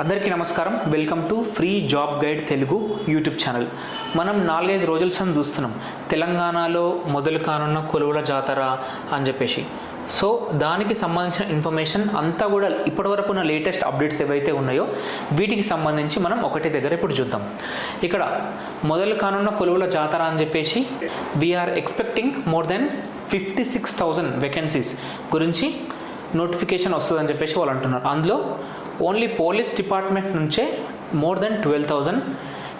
అందరికీ నమస్కారం. Welcome to free job guide Telugu YouTube channel. మనం 4-5 రోజుల సంది చూస్తున్నాం తెలంగాణలో మొదలు కానున్న కొలువుల జాతర అని చెప్పేసి. సో దానికి సంబంధించిన ఇన్ఫర్మేషన్ అంతా కూడా ఇప్పటివరకు ఉన్న లేటెస్ట్ అప్డేట్స్ ఏవైతే ఉన్నాయో వీటికి సంబంధించి మనం ఒకటి దగ్గర ఇప్పుడు చూద్దాం. ఇక్కడ మొదలు కానున్న కొలువుల జాతర అని చెప్పేసి we are expecting more than 56,000 vacancies గురించి నోటిఫికేషన్ వస్తుందని చెప్పేసి వాళ్ళు అంటున్నారు. అందులో ఓన్లీ పోలీస్ డిపార్ట్మెంట్ నుంచే మోర్ దెన్ 12,000,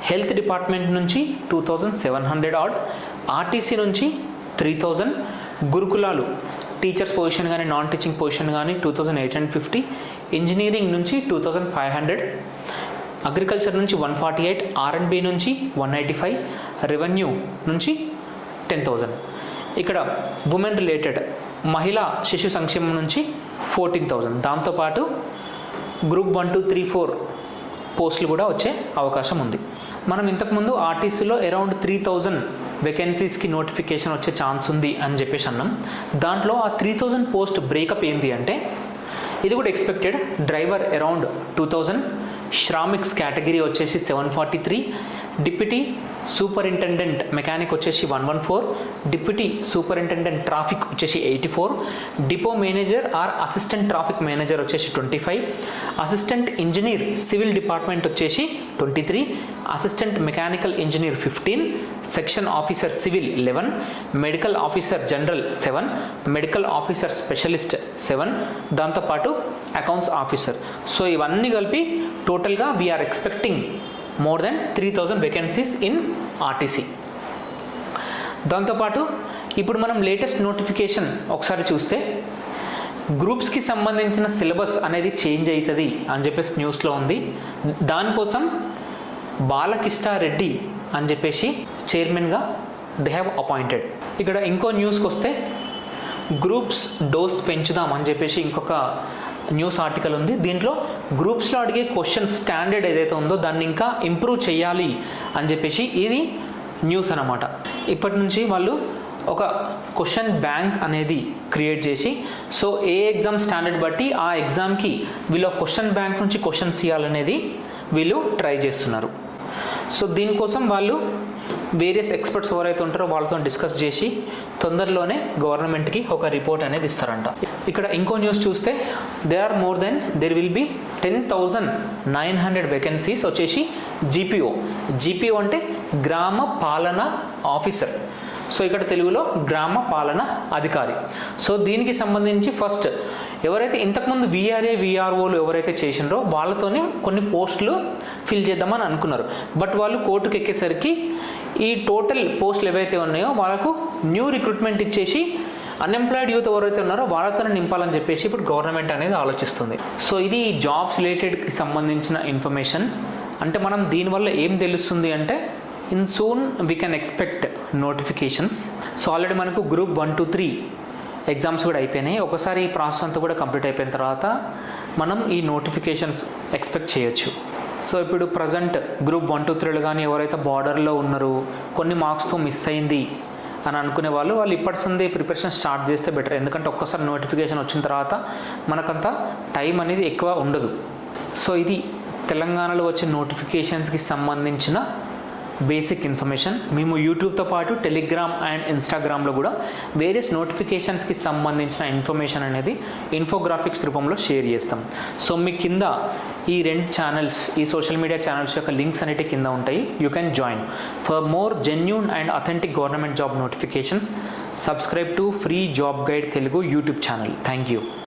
హెల్త్ డిపార్ట్మెంట్ నుంచి 2,700 ఆడ్, ఆర్టీసీ నుంచి 3,000, గురుకులాలు టీచర్స్ పొజిషన్ కానీ నాన్ టీచింగ్ పొజిషన్ కానీ 2,850, ఇంజనీరింగ్ నుంచి 2,500, అగ్రికల్చర్ నుంచి 148, R&B నుంచి 185, రెవెన్యూ నుంచి 10,000. ఇక్కడ ఉమెన్ రిలేటెడ్ మహిళా శిశు సంక్షేమం నుంచి 14,000. దాంతోపాటు గ్రూప్ 1, 2, 3, 4 పోస్టులు కూడా వచ్చే అవకాశం ఉంది. మనం ఇంతకుముందు ఆర్టీసీలో అరౌండ్ 3,000 వేకెన్సీస్కి నోటిఫికేషన్ వచ్చే ఛాన్స్ ఉంది అని చెప్పేసి అన్నాం. దాంట్లో ఆ 3,000 పోస్ట్ బ్రేకప్ ఏంది అంటే ఇది కూడా ఎక్స్పెక్టెడ్. డ్రైవర్ అరౌండ్ 2,000, శ్రామిక్స్ కేటగిరీ వచ్చేసి 743, డిప్యూటీ సూపరింటెండెంట్ మెకానిక్ వచ్చేసి 114, డిప్యూటీ సూపరింటెండెంట్ ట్రాఫిక్ వచ్చేసి 84, depot manager or assistant traffic manager వచ్చేసి 25, అసిస్టెంట్ ఇంజనీర్ సివిల్ డిపార్ట్మెంట్ వచ్చేసి 23, assistant mechanical engineer 15, section officer civil 11, medical officer general 7, medical officer specialist 7, దాంతోపాటు accounts officer. So ఇవన్నీ కలిపి టోటల్గా we are expecting more than 3,000 vacancies in RTC. దాంతోపాటు ఇప్పుడు మనం latest notification ఒకసారి చూస్తే గ్రూప్స్కి సంబంధించిన సిలబస్ అనేది చేంజ్ అవుతుంది అని చెప్పేసి న్యూస్లో ఉంది. దానికోసం బాలకిష్టారెడ్డి అని చెప్పేసి చైర్మన్గా దే హ్యావ్ అపాయింటెడ్. ఇక్కడ ఇంకో న్యూస్కి వస్తే గ్రూప్స్ డోస్ పెంచుదాం అని చెప్పేసి ఇంకొక న్యూస్ ఆర్టికల్ ఉంది. దీంట్లో గ్రూప్స్లో అడిగే క్వశ్చన్ స్టాండర్డ్ ఏదైతే ఉందో దాన్ని ఇంకా ఇంప్రూవ్ చేయాలి అని చెప్పేసి ఇది న్యూస్ అన్నమాట. ఇప్పటి నుంచి వాళ్ళు ఒక క్వశ్చన్ బ్యాంక్ అనేది క్రియేట్ చేసి సో ఏ ఎగ్జామ్ స్టాండర్డ్ బట్టి ఆ ఎగ్జామ్కి వీళ్ళు క్వశ్చన్ బ్యాంక్ నుంచి క్వశ్చన్స్ ఇవ్వాలనేది వీళ్ళు ట్రై చేస్తున్నారు. సో దీనికోసం వాళ్ళు వేరియస్ ఎక్స్పర్ట్స్ ఎవరైతే ఉంటారో వాళ్ళతో డిస్కస్ చేసి తొందరలోనే గవర్నమెంట్కి ఒక రిపోర్ట్ అనేది ఇస్తారంట. ఇక్కడ ఇంకో న్యూస్ చూస్తే దేర్ విల్ బి 10,900 వేకెన్సీస్ వచ్చేసి జీపీఓ అంటే గ్రామ పాలన ఆఫీసర్. సో ఇక్కడ తెలుగులో గ్రామ పాలన అధికారి. సో దీనికి సంబంధించి ఫస్ట్ ఎవరైతే ఇంతకుముందు విఆర్ఓలు ఎవరైతే చేసినారో వాళ్ళతోనే కొన్ని పోస్టులు ఫిల్ చేద్దామని అనుకున్నారు. బట్ వాళ్ళు కోర్టుకు ఎక్కేసరికి ఈ టోటల్ పోస్టులు ఏవైతే ఉన్నాయో వాళ్ళకు న్యూ రిక్రూట్మెంట్ ఇచ్చేసి అన్ఎంప్లాయిడ్ యూత్ ఎవరైతే ఉన్నారో వాళ్ళతోనే నింపాలని చెప్పేసి ఇప్పుడు గవర్నమెంట్ అనేది ఆలోచిస్తుంది. సో ఇది జాబ్స్ రిలేటెడ్కి సంబంధించిన ఇన్ఫర్మేషన్. అంటే మనం దీనివల్ల ఏం తెలుస్తుంది అంటే in soon we can expect notifications. So already మనకు గ్రూప్ 1, 2, 3 ఎగ్జామ్స్ కూడా అయిపోయినాయి. ఒకసారి ఈ ప్రాసెస్ అంతా కూడా కంప్లీట్ అయిపోయిన తర్వాత మనం ఈ నోటిఫికేషన్స్ ఎక్స్పెక్ట్ చేయొచ్చు. సో ఇప్పుడు ప్రజెంట్ గ్రూప్ 1, 2, 3 కానీ ఎవరైతే బార్డర్లో ఉన్నారో కొన్ని మార్క్స్తో మిస్ అయింది అని అనుకునే వాళ్ళు ఇప్పటి సందే ప్రిపరేషన్ స్టార్ట్ చేస్తే బెటర్. ఎందుకంటే ఒక్కసారి నోటిఫికేషన్ వచ్చిన తర్వాత మనకంత టైం అనేది ఎక్కువ ఉండదు. సో ఇది తెలంగాణలో వచ్చే నోటిఫికేషన్స్కి సంబంధించిన బేసిక్ ఇన్ఫర్మేషన్. మేము యూట్యూబ్తో పాటు టెలిగ్రామ్ అండ్ ఇన్స్టాగ్రామ్లో కూడా వేరియస్ నోటిఫికేషన్స్కి సంబంధించిన ఇన్ఫర్మేషన్ అనేది ఇన్ఫోగ్రాఫిక్స్ రూపంలో షేర్ చేస్తాం. సో మీ కింద ఈ 2 ఛానల్స్, ఈ సోషల్ మీడియా ఛానల్స్ యొక్క లింక్స్ అనేవి కింద ఉంటాయి. You can join for more genuine and authentic government job notifications. Subscribe to free job guide Telugu YouTube channel. Thank you.